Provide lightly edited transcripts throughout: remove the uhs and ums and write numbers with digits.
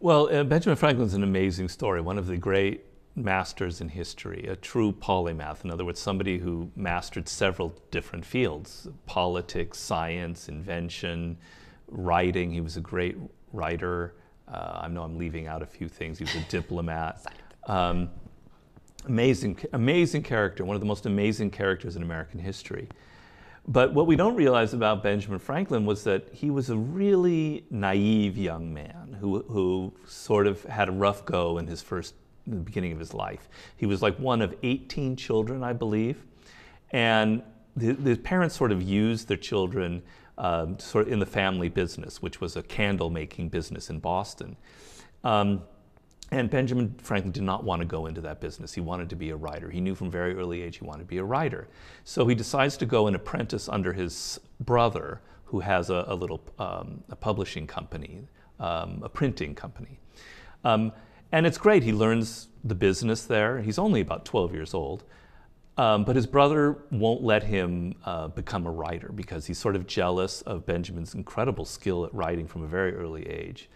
Well, Benjamin Franklin's an amazing story, one of the great masters in history, a true polymath. In other words, somebody who mastered several different fields: politics, science, invention, writing. He was a great writer. I know I'm leaving out a few things. He was a diplomat. Um, amazing character, one of the most amazing characters in American history. But what we don't realize about Benjamin Franklin was that he was a really naive young man who sort of had a rough go in the beginning of his life. He was like one of 18 children, I believe, and the parents sort of used their children sort of in the family business, which was a candle making business in Boston. And Benjamin Franklin did not want to go into that business. He wanted to be a writer. He knew from a very early age he wanted to be a writer. So he decides to go and apprentice under his brother, who has a little a publishing company, a printing company. And it's great. He learns the business there. He's only about 12 years old. But his brother won't let him become a writer because he's sort of jealous of Benjamin's incredible skill at writing from a very early age.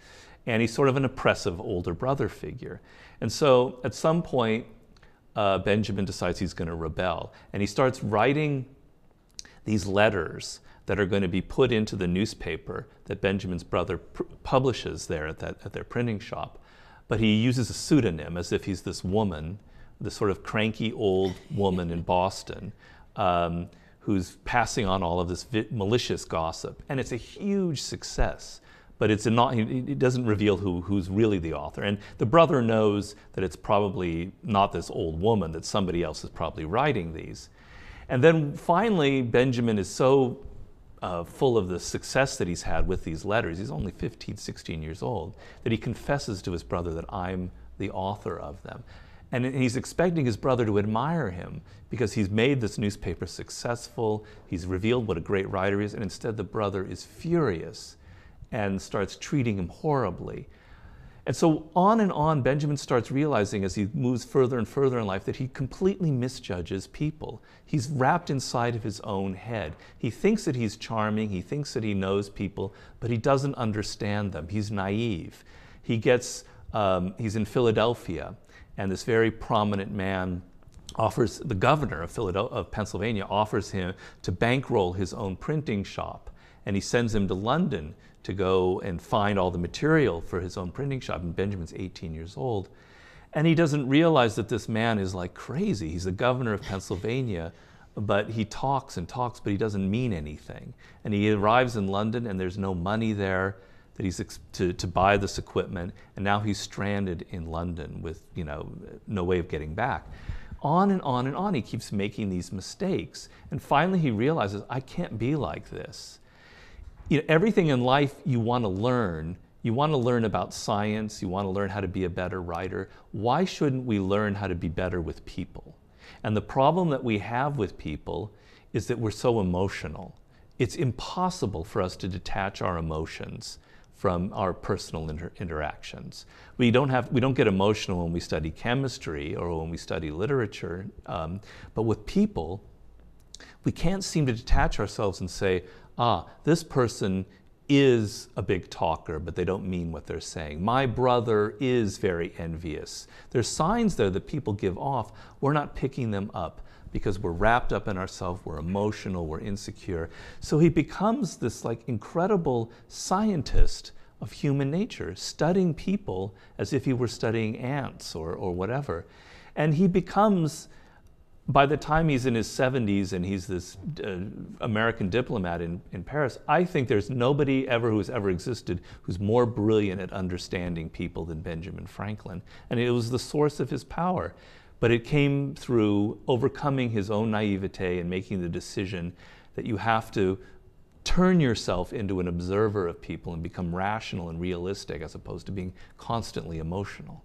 And he's sort of an oppressive older brother figure. And so at some point, Benjamin decides he's going to rebel. And he starts writing these letters that are going to be put into the newspaper that Benjamin's brother publishes there at their printing shop. But he uses a pseudonym as if he's this woman, this sort of cranky old woman in Boston, who's passing on all of this malicious gossip. And it's a huge success. But it doesn't reveal who's really the author. And the brother knows that it's probably not this old woman, that somebody else is probably writing these. And then finally, Benjamin is so full of the success that he's had with these letters, he's only 15, 16 years old, that he confesses to his brother that I'm the author of them. And he's expecting his brother to admire him because he's made this newspaper successful, he's revealed what a great writer he is, and instead the brother is furious and starts treating him horribly. And so on, Benjamin starts realizing as he moves further and further in life that he completely misjudges people. He's wrapped inside of his own head. He thinks that he's charming, he thinks that he knows people, but he doesn't understand them. He's naive. He's in Philadelphia, and this very prominent man the governor of Pennsylvania offers him to bankroll his own printing shop. And he sends him to London to go and find all the material for his own printing shop. And Benjamin's 18 years old. And he doesn't realize that this man is like crazy. He's the governor of Pennsylvania, but he talks and talks, but he doesn't mean anything. And he arrives in London and there's no money there that he's to buy this equipment. And now he's stranded in London with no way of getting back. On and on and on, he keeps making these mistakes. And finally he realizes, I can't be like this. Everything in life you want to learn. You want to learn about science. You want to learn how to be a better writer. Why shouldn't we learn how to be better with people? And the problem that we have with people is that we're so emotional. It's impossible for us to detach our emotions from our personal interactions. We don't get emotional when we study chemistry or when we study literature, but with people, we can't seem to detach ourselves and say, this person is a big talker, but they don't mean what they're saying. My brother is very envious. There's signs there that people give off. We're not picking them up because we're wrapped up in ourselves, we're emotional, we're insecure. So he becomes this incredible scientist of human nature, studying people as if he were studying ants or whatever. And he becomes, by the time he's in his 70s and he's this American diplomat in Paris, I think there's nobody who has ever existed who's more brilliant at understanding people than Benjamin Franklin. And it was the source of his power. But it came through overcoming his own naivete and making the decision that you have to turn yourself into an observer of people and become rational and realistic as opposed to being constantly emotional.